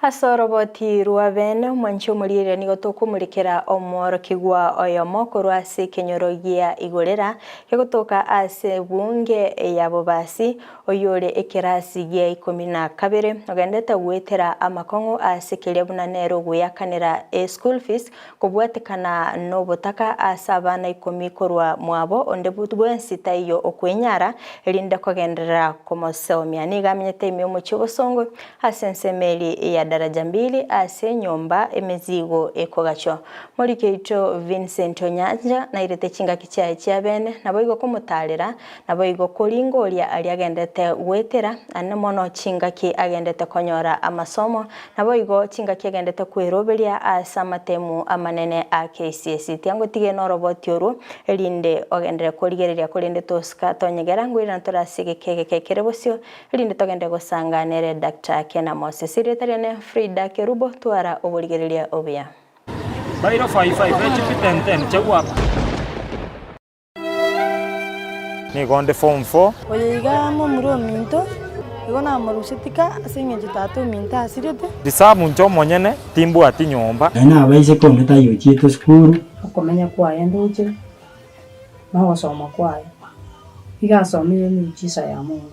Asoroboti ruavene mwancho mulire nigo tokumurikira omoro kigwa oyomo korwase kenyorogia igorera kegotoka ase bunge ya bobasi oyore ekerasi gia 12 ogendete gwetera amakongo ase kelebuna nero guyakanira school fees kubwatekana no Obotaka ase abana 10 korwa mwabo onde butbwensita iyo okwenyara elinde kogendera komosomia nigamenyete ime omochobosongo ase nsemeli ya daraja 2 ase nyomba emezigo ekogacho morikeito Vincent Onyanja na irete chinga kichae chia bene nabo igo komutarera nabo igo koringoria ali agendete gwetera ane mono chinga ki agendete konyora amasomo nabo igo chinga ki agendete kweroberia asa matemu amanene a KCSE tiango tige no roboti oru elinde ogendere korigereria kolinde toska tonyegera ngwira ntorasige kekerebosio elinde togende gosanganere Dr. Kena Moses Sirietariane Frida Kerubo tuara oborigereria obia Bairo 55 HP10 chagua ni gonde form 4 oyiga mo muro minto igona marusetika asinge jitatu minta asirete disabu ncho monyene timbu ati nyomba na abaise konde tayo chito skuru okomenya kwaye nduche maho soma kwaye igasomire michisa ya Mungu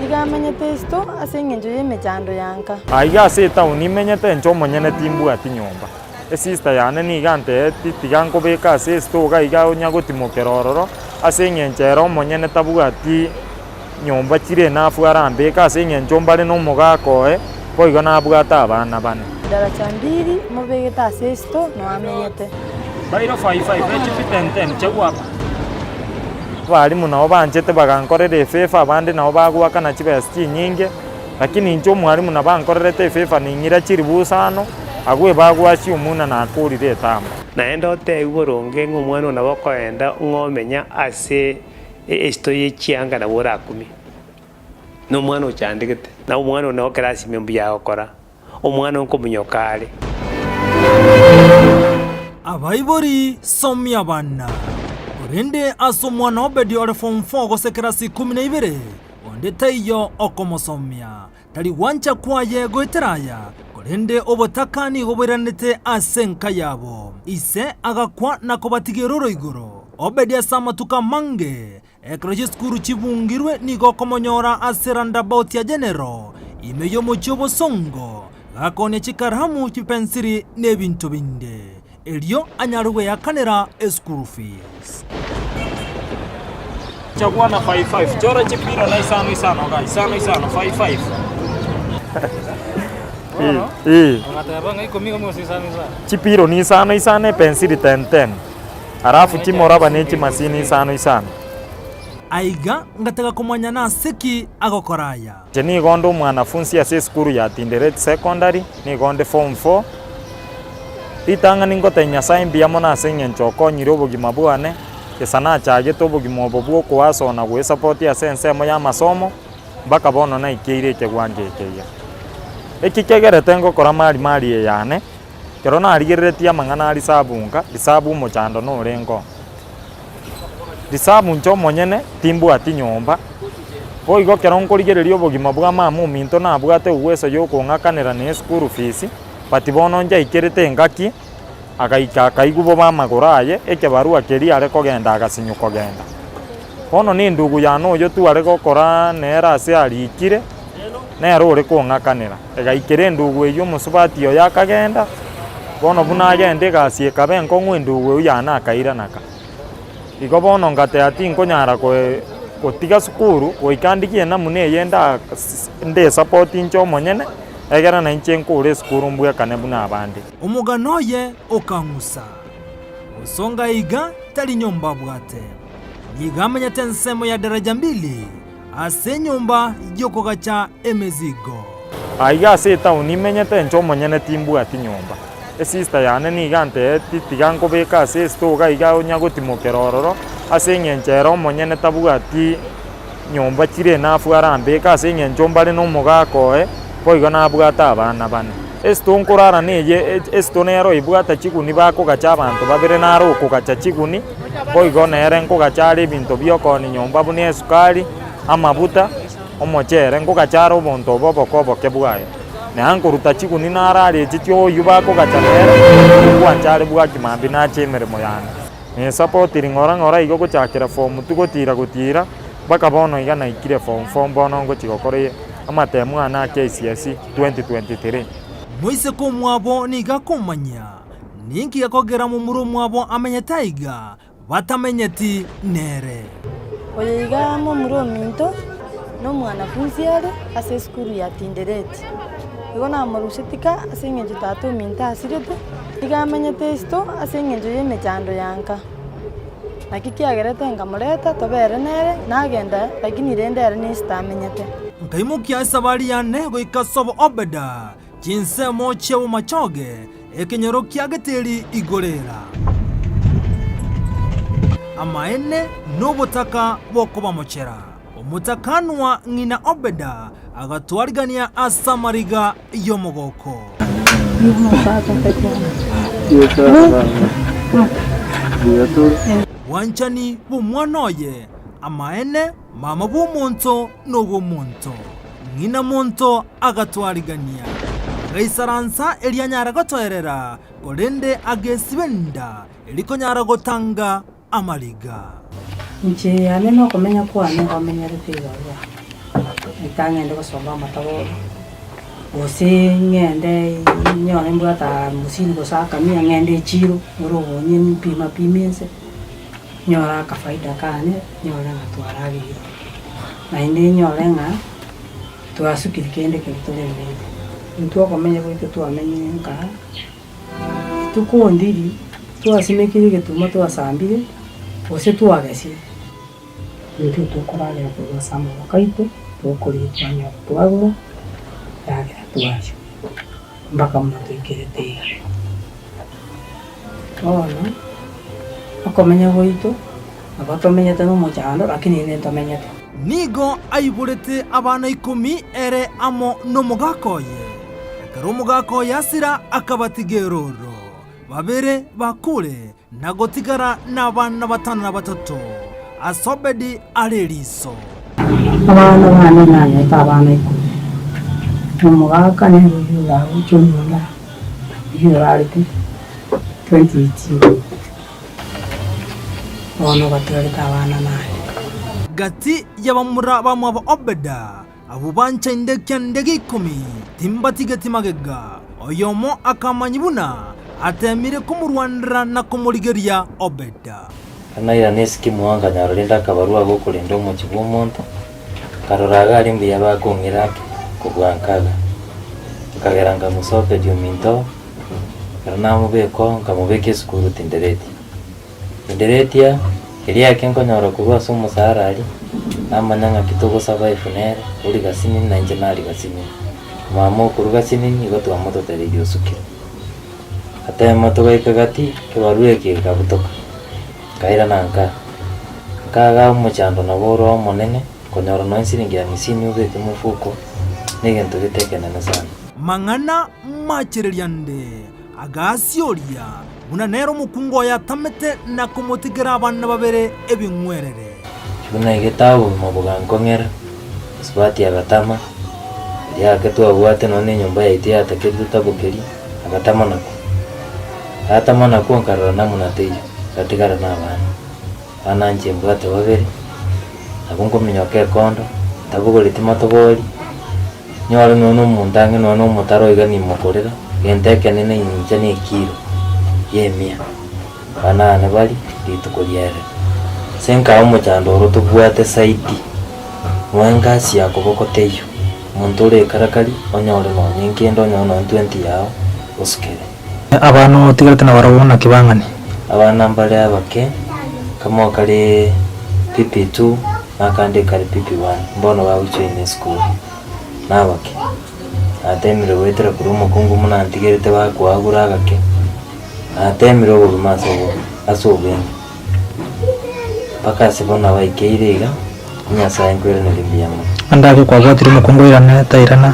igamenye testo asinge njoye mechando yanka aiga se town imenyete ncho monyene timbu ati nyomba sister yane ni gante tiganko beka se sto ga iga onyago timokerororo asinge nchero monyene tabu ati nyomba chire na fuarambe ka asinge nchombale no mugakoe koigo na bugata abana bane daraja 2 mobegeta sesto no amenyete Bairo 55 HP10 chagua bali munao banjete bagankorere fefa abandi nao bagwaka na chibesti nyinge lakini ncho mwalimu na bankorerete fefa ningira chiri busano agwe bagwashi umuna na akurire tamba naenda ote uboronge ng'omwana nabo koenda ng'omenya ase esto yechianga na bora 10 no mwana ochandegete na omwana no class membu ya okora omwana onkomunyokale abaibori somya bana orende asomwana obedi ore form 4 gosekerasi 12 onde taiyo okomosomya tari wancha kwaye goiteraya korende Obotaka ni goberanete asenka yabo ise agakwa na kobatigero igoro obedi asamatuka mange ekroje skuru chibungirwe ni gokomonyora aseranda bauti ya genero imeyo mochobo songo gakone chikaramu chipensiri nebintu binde elio anyaruwe yakanera school fees chagua na 55 chora chipiro na isano guys isano 55 Angataranga iko mingo mo sisano chipiro ni isano pensili 10 arafu chimoraba nechi masini isano aiga ngataka kumwanya na seki agokoraya jeni gondo mwanafunzi ase skuru ya Tinderet secondary ni gonde form 4 litanga ningote nyasaye mbiamo na asenye nchoko nyirobo gimabwane kesana chage tobo gimobo kwaso na gwe support ya sense mo ya masomo baka bono na ikeire kegwange keya ekikegere tengo kora mali yane kerona arigeretia mangana ali sabunga isabu mo chando no rengo disabu ncho monyene timbu ati nyomba boigo keronko rigererio bogima bwa mamu minto na bwate uweso yoko ngakanera ne school fees patibono nja ikerete ngaki akaika kaigubo bamagoraye ekebarua keri are kogenda agasinyu kogenda bono ni ndugu yano yo tu are gokora nera ase alikire nero ore kongakanera egaikere ndugu eyo musubati yo yakagenda bono buna agende gasie kabenko ngwendugu yana akaira naka igo bono ngate ati nkonyara kotiga sukuru oikandikie na mune yenda nde support ncho monyene egera na nchenko ure sukuru mbwe kane buna abandi omugano ye okangusa usonga iga tali nyomba bwate yigamanya tensemo ya daraja 2 ase nyomba yoko gacha emezigo aiga se town imenyete ncho monyene timbu ati nyomba sister yane ni gante tiganko beka ase sto ga iga onyago timokerororo ase nyenchero monyene tabu ati nyomba chire na fuarambe ka ase nyenchombale no mugakoe koigo na bugata abana bane esto nkorara neye esto nero ibugata chiguni bako gacha abantu babere naro ko gacha chiguni koigo nere nko gachari binto byoko ni nyomba bune esukari amabuta omochere nko gacharo bonto bobo kobo kebugaye neankoruta chiguni nararĩchi tioyu bakogachanera kwanchare bwa kimambi nachemeremo yane support ng'ora igo gochakera form tugotira baka bono iga naikire form 4 bono ngochigokore amatemu ana KCSE 2023 moise ko mwabo niga komanya ninki yakogera mu muro mwabo amenye taiga batamenyeti nere oyiga mu muro minto no mwanafunzi yale ase skuru ya Tindereti igo na marusetika ase ngenjo tatu minta asirete iga amenye testo ase ngenjo yemechando yanka nakiki agerete ngamureta tobere nere nagenda lakini rendere ni stamenyete nkaimukia sabari yane goika sobo obeda jinsemo chewo machoge ekenyero kiageteri igorera amaene n'obutaka bwokuba mochera omutakanwa ng'ina obeda agatwarigania asamariga y'omogoko wanchani b'omwana oye amaene mama b'omonto n'obw'omonto ng'ina monto agatwarigania gaisaransa elianyara gotoerera gorende agesibenda elikonyara gotanga amaliga nje ane no komenya ko ane komenya retiga itangende gosomba mataboro ose ngende nyone mbata musini gosaka mi ngende chiro urobonye mpima pimense nyora ka faida kane nyora natwaragi na inde nyora nga tuasukiri kende kelitolele ntuwa komenya ko tuamenye nka tukondiri tuasimekire getuma tuasambire ose tuagesi ntu tukorale ko samu kaito tukori twanya twagura yagira tuacho mbaka mtu ikirete ono akomenya goito abatomenya tano mochando lakini ne tomenya nigo aiburete abana 10 ere amo no mugakoye karo mugakoye asira akabatigeroro babere bakure nagotigara n'abana batanu na batatu asobedi areriso abana bane nanye tabana umugaka ne yura ucyumuna yurarite 2018 ono batari tabana nanye gati yabamura bamwaba obeda abo bancha ndekendegi 10 timbatigati magega oyomo akamanyibuna atemire kumurwandira na kumurigeria obeda kana ya neski muanga nyarinda kabarua gokurinda umuchi bw'omuntu karoraga ari mbiya bakongirake kubwankaga kageranga musope diominto karna mubeko nkamubeke skuru Tindereti ya elia kenko nyora kuba somo sarari amanyanga kitogo sabai funere uri gasini na injenari gasini mamo kuruga sini igoto amoto teriyo sukira ate moto gaikagati kebarue ke kabutoka kaira nanka kaga umuchando na boro monene konyora no insiringi ya misini ubeke mufuko negento gitekenana sana mangana machiririande agasioria una nero mukungo ya tamete na kumutigera abana babere ebingwerere kuna igetabu mabugango ngera sibati agatama ya ketu abwate none nyumba yaiti ataketu tabukeri agatama nako atama nako nkarora namunateyo gatigara n'abana ananje mbwate babere abungo minyoke kondo tabugore timatogori nyore nono mundange nono mutaro igani mukorera genteke nene inje ne kiro yemia bana ne bali litukolyere senka umuchando oro tubwate saiti mwenga sia kobokoteyo muntore karakari onyore no nyinkendo nyono 20 yao uskere abano tigarete na barabona kibangani abana mbale abake kamo kali PP2 nakande kali PP1 mbono babucho in school nabake atemire wetera kurumo kungu muna antigerete bakwagura agake atemire obumaso asobenge pakasi bona baikeirega nyasa enkwere nelimbiyamo andake kwa bwatiri mukungu irane tairana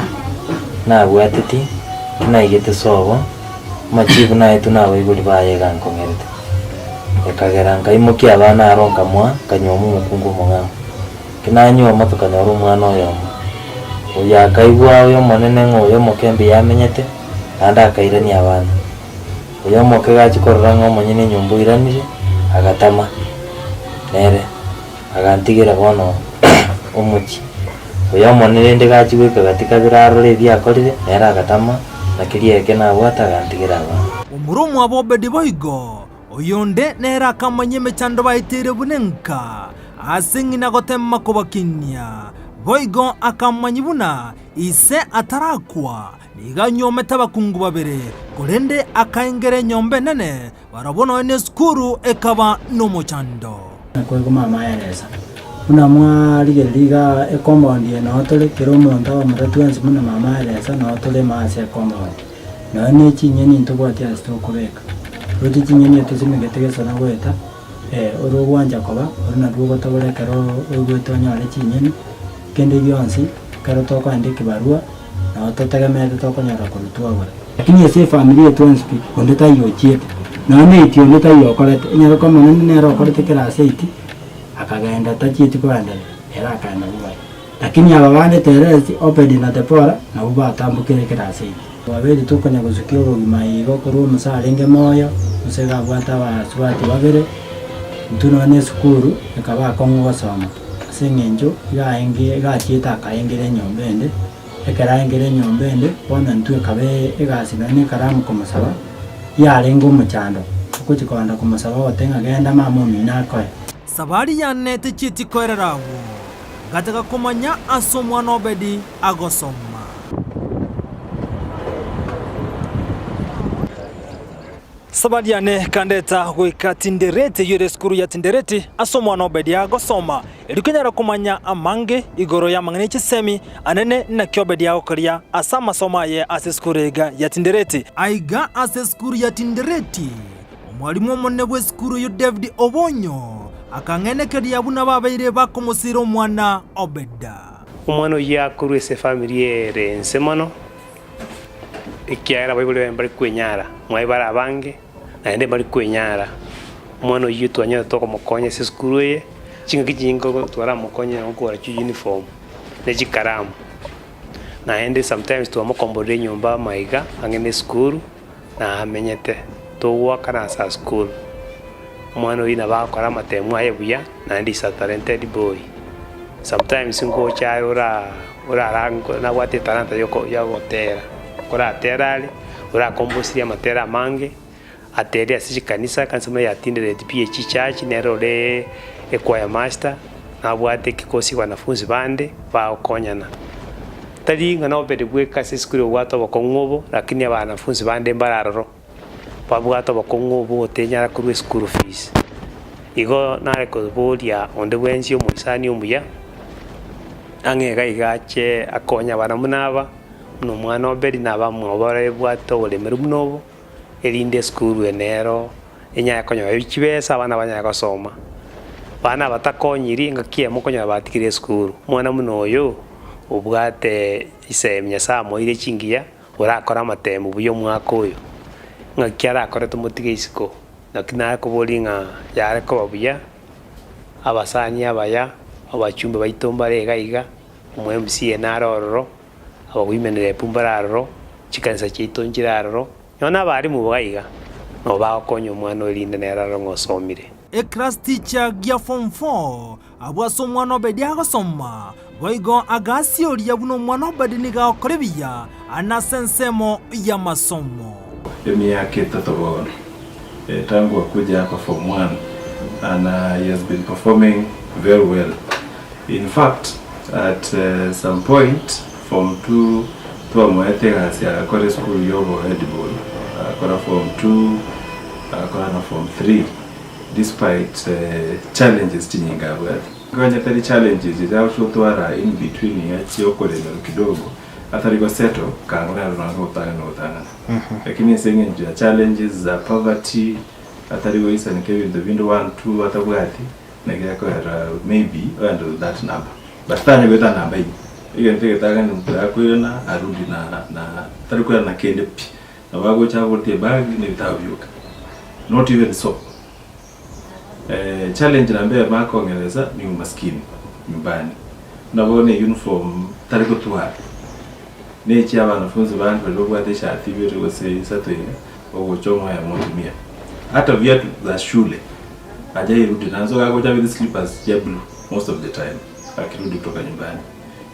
na bwatiti na igete sobo machibu na etu na bayiguli bayega nkongerete ekageranga imoki abana aronka mwa kanyomu mukungu mungamo kinanyo matoka nyaru mwana oyo Uyakaigwa uyo monene ngoyo mokembe yamenyete anda akairani abana. Uyo moke gikorora ng'omonyene nyumbu iranire agatama nere agantigira bono omuchi. Uyo monene ndigachigwika gatika birarore byakorire nere agatama nakirieke nabwata agantigira abana. Omurumu abobedi boigo oyonde nera akamanye mechando baitire bunenka asingina gotema kubakinya boigo akamanyi buna ise atarakwa niga nyometa bakungu babere kurende akaengere nyombe nene barabona ene skuru ekaba no mochando kwego mama yereza una mwali geliga e compound ye no tole kero monta wa mutatuenzi muna mama yereza no tole maase compound no ne chinyeni ntoboti asto kubeka roti chinyeni tuzimegetegesa na gweta oro gwanja koba oruna rugo tobole kero ogweto nyale chinyeni kende byonsi kero toko andike barua na totegemete toko nyara kurutua gore lakini ese familia tuenzi ondeta yochiete no ne itio ondeta yokorete nyara kama nene ro korete kera seiti akagenda tachiti kwanda era kana bubai lakini ababande teresi opedi na tepora na buba tambukire kera seiti wabeli tukonya guzukio gimaigo kuru musalenge moyo musega bwata wa swati babere ntuno ne skuru ekaba kongo soma sengenjo yaenge gachita kaengere nyombende ekaraengere nyombende bona ntu ekabe egasina ne karamu kumusaba yarengo muchando kuchikonda kumusaba otenga genda mamo minako sabari yanete chiti koererawo gataka kumanya asomwa nobedi agosoma sabadiane kandeta gwika Tindereti yure skuru ya Tindereti asomwa nobedi agosoma edukenya kumanya amange igoro ya mangane chisemi anene na kyobedi agokoria asa masoma ye aseskurega ya Tindereti aiga aseskuru ya Tindereti omwalimu omonne bwe skuru yo David Obonyo akangenekeria abuna babaire bakomusira omwana Obeda omwana yakuru ese familia rense mono ikiara baibule bari kwenyara mwai bara abange naende bari kwenyara omwana yitu anya toko mokonye se skuru ye chinga kijingo twara mokonye okora chu uniform ne chikaramu naende sometimes tu amokombore nyumba maiga angene skuru na amenyete to kana sa skuru omwana ina bakora matemu ayebuya naende is a talented boy sometimes ngo chayora rango na wate talanta yoko yagotera kora terali ora kombosia matera mange ateri asiji kanisa kansema ya Tindereti PH church nero le ekwaya master na bwate kikosi wanafunzi bande baokonyana tali ngana obede bweka siskuru wato bakongobo lakini abanafunzi bande mbararoro babwato bakongobo otenyara kuru school fees igo nare ko bodia onde wenzi omuisani omuya angega igache akonya bana munaba no mwana obedi naba mwobare bwato ole merunobo elinde skuru enero enya yakonya bibisa abana banya gosoma bana batakonyiri ngakie mukonya batikire skuru mwana muno oyo obwate isemnya samo ile chingia urakora matemu buyo mwako oyo ngakiara akore tumutige isiko nakina kubolinga yare ko babuya abasanya abaya abachumbe baitombare gaiga umwe narororo abawimenere pumbararo chikanisa chitonjiraro yona bari mu bwaiga no bakonyo mwana olinde neraro ngosomire a class teacher gya form 4 abwaso mwana obedi agosoma boigo agasiori yabuno mwana obedi niga okorebia anasensemo ya masomo yake tatobo tangu akuja hapa form 1 and he has been performing very well. In fact, at some point form 2 to amwetega sia kore school yobo edible kora form 2 kora form 3 despite challenges tinyinga bwa ngoja tali challenges izao twara in between ya chiokole na kidogo athari kwa seto kangana na utana lakini sengenje challenges za poverty athari kwa isa nikewe the window 1 2 atabwati na yako maybe under that number but tanya beta number hiyo ndio taka ni mtakwena arudi na tarikuwa na kende pi na wago cha vote bag ni tavyuka not even so challenge na mbele mako ngereza ni umaskini nyumbani unaona uniform tariko tuwa nechi abanafunzi bandi balobwatesha athibiri gose satwe ogochoma ya motumia hata viatu za shule hajairudi nazo kagoja with slippers ya blue most of the time akirudi kutoka nyumbani.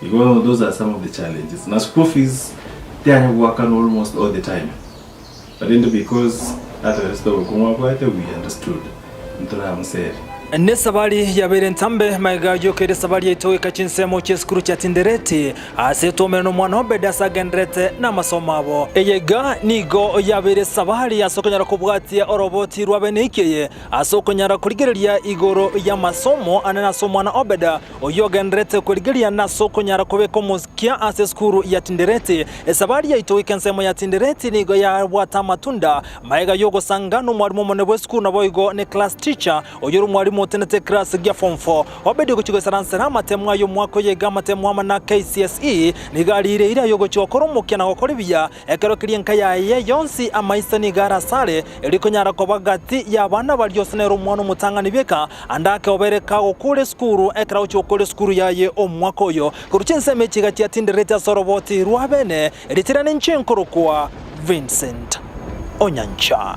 Because those are some of the challenges. Na school fees they are working almost all the time. But then because at the rest of the we understood nturamuseri ne sabari yabere ntambe maigajo kere sabari yaitowe kachinsemo cheskuru cha Tindereti asetomera no mwana obeda sagendrete na masomabo eyega nigo yabere sabari asokonyara kubwatia oroboti rwabenekeye asokonyara kurigereria igoro ya masomo anana somwana obeda oyogendrete kurigeria na sokonyara kubeko muskia aseskuru ya Tindereti sabari yaitowe kansemo ya Tindereti nigo ya bwata matunda maigajo gosangano mwalimu monebwe skuru naboigo ne class teacher oyoru mwalimu motenete class gya form 4 obedi gochigo saransera matemwa yo mwako yega matemwa na KCSE nigarire ira yo gochokoro mukena gokoribia ekero kirienka yaye yonsi amaisa nigara sare elikonyara kobagati ya bana balyosnero mwana mutangani beka andake obereka gokure skuru ekera ochokore skuru yaye omwako yo kuruchense mechi gati ya Tindereti soroboti rwabene eritirane nchenkorokwa Vincent Onyancha.